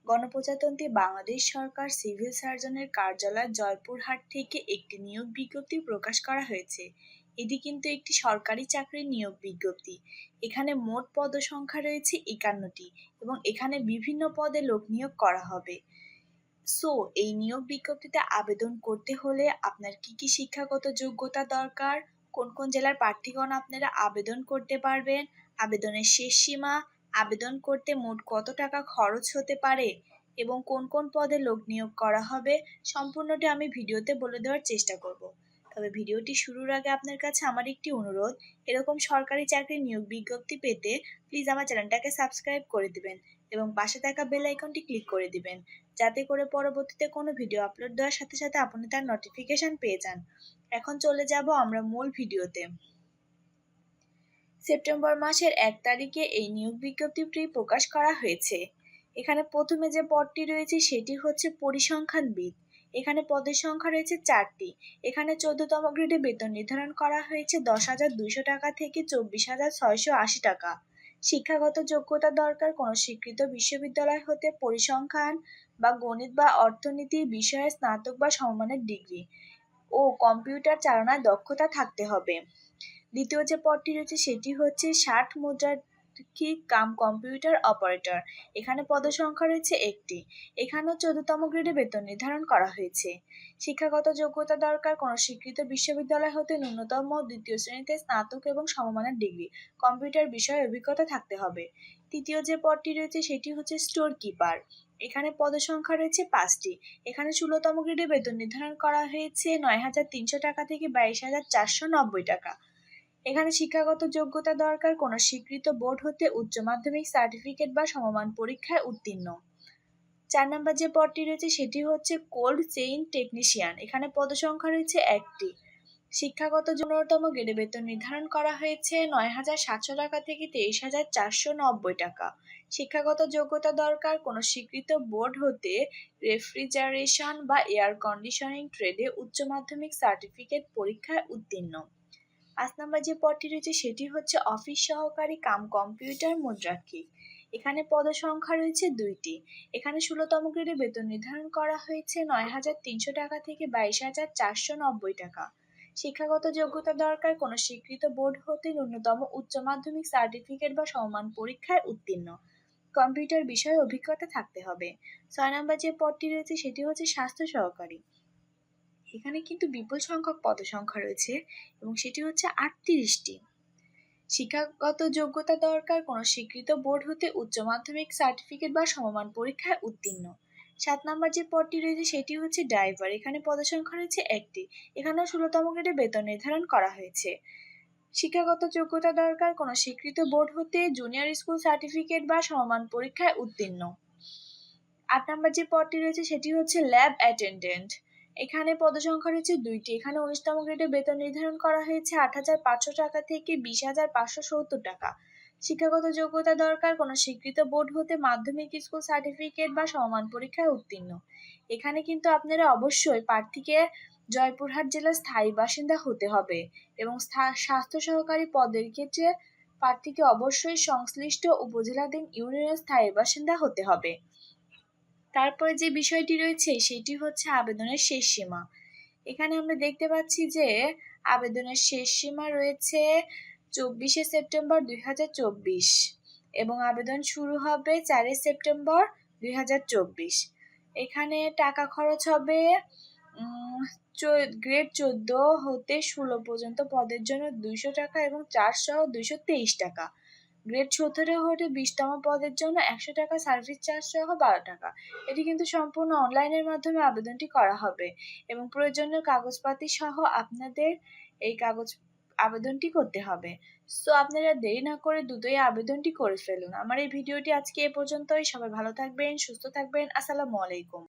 গণপ্রজাতন্ত্রী বাংলাদেশ সরকার সিভিল সার্জনের কার্যালয় জয়পুরহাট থেকে একটি নিয়োগ বিজ্ঞপ্তি প্রকাশ করা হয়েছে। এটি কিন্তু একটি সরকারি চাকরির নিয়োগ বিজ্ঞপ্তি। এখানে মোট পদসংখ্যা রয়েছে 51টি এবং এখানে বিভিন্ন পদে লোক নিয়োগ করা হবে। এই নিয়োগ বিজ্ঞপ্তিতে আবেদন করতে হলে আপনার কি কি শিক্ষাগত যোগ্যতা দরকার, কোন কোন জেলার প্রার্থীগণ আপনারা আবেদন করতে পারবেন, আবেদনের শেষ সীমা, আবেদন করতে মোট কত টাকা খরচ হতে পারে এবং কোন কোন পদে লোক নিয়োগ করা হবে, সম্পূর্ণটি আমি ভিডিওতে বলে দেওয়ার চেষ্টা করব। তবে ভিডিওটি শুরুর আগে আপনার কাছে আমার একটি অনুরোধ, এরকম সরকারি চাকরির নিয়োগ বিজ্ঞপ্তি পেতে প্লিজ আমার চ্যানেলটাকে সাবস্ক্রাইব করে দিবেন এবং পাশে থাকা বেল আইকনটি ক্লিক করে দিবেন, যাতে করে পরবর্তীতে কোনো ভিডিও আপলোড দেওয়ার সাথে সাথে আপনি তার নোটিফিকেশন পেয়ে যান। এখন চলে যাব আমরা মূল ভিডিওতে। সেপ্টেম্বর মাসের 1 তারিখে এই নিয়োগ বিজ্ঞপ্তিটি প্রকাশ করা হয়েছে। এখানে প্রথমে যে পদটি রয়েছে সেটি হচ্ছে পরিসংখ্যানবিদ। এখানে পদের সংখ্যা রয়েছে 4টি। এখানে 14তম গ্রেডে বেতন নির্ধারণ করা হয়েছে 10,200 টাকা থেকে 24,680 টাকা। শিক্ষাগত যোগ্যতা দরকার কোনো স্বীকৃত বিশ্ববিদ্যালয় হতে পরিসংখ্যান বা গণিত বা অর্থনীতি বিষয়ে স্নাতক বা সমমানের ডিগ্রি ও কম্পিউটার চালানোর দক্ষতা থাকতে হবে। দ্বিতীয় যে পদটি রয়েছে সেটি হচ্ছে 60 মুদ্রাক্ষিক কাম কম্পিউটার অপারেটর। এখানে পদসংখ্যা রয়েছে 1টি। এখানেও 14তম গ্রেডে বেতন নির্ধারণ করা হয়েছে। শিক্ষাগত যোগ্যতা দরকার কোনো স্বীকৃত বিশ্ববিদ্যালয় হতে ন্যূনতম 2য় শ্রেণীতে স্নাতক এবং সমমানের ডিগ্রি, কম্পিউটার বিষয়ে অভিজ্ঞতা থাকতে হবে। তৃতীয় যে পদটি রয়েছে সেটি হচ্ছে স্টোর কিপার। এখানে পদসংখ্যা রয়েছে 5টি। এখানে 16তম গ্রেডে বেতন নির্ধারণ করা হয়েছে 9,300 টাকা থেকে 22,490 টাকা। এখানে শিক্ষাগত যোগ্যতা দরকার কোনো স্বীকৃত বোর্ড হতে উচ্চ মাধ্যমিক সার্টিফিকেট বা সমমান পরীক্ষায় উত্তীর্ণ। 4 নম্বর যে পদটি রয়েছে সেটি হচ্ছে কোল্ড চেইন টেকনিশিয়ান। এখানে পদসংখ্যা রয়েছে 1টি। শিক্ষাগত ন্যূনতম গ্রেডে বেতন নির্ধারণ করা হয়েছে 9,700 টাকা থেকে 23,490 টাকা। শিক্ষাগত যোগ্যতা দরকার কোনো স্বীকৃত বোর্ড হতে রেফ্রিজারেশন বা এয়ার কন্ডিশনিং ট্রেডে উচ্চ মাধ্যমিক সার্টিফিকেট পরীক্ষায় উত্তীর্ণ। 5 নম্বর যে পদটি রয়েছে সেটি হচ্ছে অফিস সহকারী কাম কম্পিউটার মুদ্রাক্ষিক। এখানে পদসংখ্যা রয়েছে 2টি। এখানে 16তম গ্রেডে বেতন নির্ধারণ করা হয়েছে 9,300 টাকা থেকে 22,490 টাকা। শিক্ষাগত যোগ্যতা দরকার কোনো স্বীকৃত বোর্ড হতে ন্যূনতম উচ্চ মাধ্যমিক সার্টিফিকেট বা সমমান পরীক্ষায় উত্তীর্ণ, কম্পিউটার বিষয়ে অভিজ্ঞতা থাকতে হবে। 6 নম্বর যে পদটি রয়েছে সেটি হচ্ছে স্বাস্থ্য সহকারী। এখানে কিন্তু বিপুল সংখ্যক পদসংখ্যা রয়েছে এবং সেটি হচ্ছে 38টি। শিক্ষাগত যোগ্যতা দরকার কোনো স্বীকৃত বোর্ড হতে উচ্চ মাধ্যমিক সার্টিফিকেট বা সমমান পরীক্ষায় উত্তীর্ণ। 7 নম্বর যে পদটি রয়েছে সেটি হচ্ছে ড্রাইভার। এখানে পদসংখ্যা রয়েছে 1টি। এখানেও 16তম গ্রেডে বেতন নির্ধারণ করা হয়েছে। শিক্ষাগত যোগ্যতা দরকার কোনো স্বীকৃত বোর্ড হতে জুনিয়র স্কুল সার্টিফিকেট বা সমমান পরীক্ষায় উত্তীর্ণ। 8 নম্বর যে পদটি রয়েছে সেটি হচ্ছে ল্যাব অ্যাটেন্ডেন্ট। এখানে পদসংখ্যা রয়েছে 2টি। এখানে 19তম গ্রেডে বেতন নির্ধারণ করা হয়েছে 8,500 টাকা থেকে 20,570 টাকা। শিক্ষাগত যোগ্যতা দরকার কোনো স্বীকৃত বোর্ড হতে মাধ্যমিক স্কুল সার্টিফিকেট বা সমমান পরীক্ষায় উত্তীর্ণ। এখানে কিন্তু আপনারা অবশ্যই প্রার্থীকে জয়পুরহাট জেলার স্থায়ী বাসিন্দা হতে হবে এবং স্বাস্থ্য সহকারী পদের ক্ষেত্রে প্রার্থীকে অবশ্যই সংশ্লিষ্ট উপজেলাধীন ইউনিয়নের স্থায়ী বাসিন্দা হতে হবে। তারপরে যে বিষয়টি রয়েছে সেটি হচ্ছে আবেদনের শেষ সীমা। এখানে আমরা দেখতে পাচ্ছি যে আবেদনের শেষ সীমা রয়েছে 24শে সেপ্টেম্বর 2024 এবং আবেদন শুরু হবে 4 সেপ্টেম্বর 2024। এখানে টাকা খরচ হবে গ্রেড 14 হতে 16 পর্যন্ত পদের জন্য 200 টাকা এবং 4 সহ 223 টাকা। গ্রেড 17 হতে 20তম পদের জন্য 100 টাকা সার্ভিস চার্জ সহ 12 টাকা। এটি কিন্তু সম্পূর্ণ অনলাইনের মাধ্যমে আবেদনটি করা হবে এবং প্রয়োজনীয় কাগজপাতি সহ আপনাদের এই আবেদনটি করতে হবে। আপনারা দেরি না করে দ্রুতই আবেদনটি করে ফেলুন। আমার এই ভিডিওটি আজকে এ পর্যন্তই। সবাই ভালো থাকবেন, সুস্থ থাকবেন। আসসালামু আলাইকুম।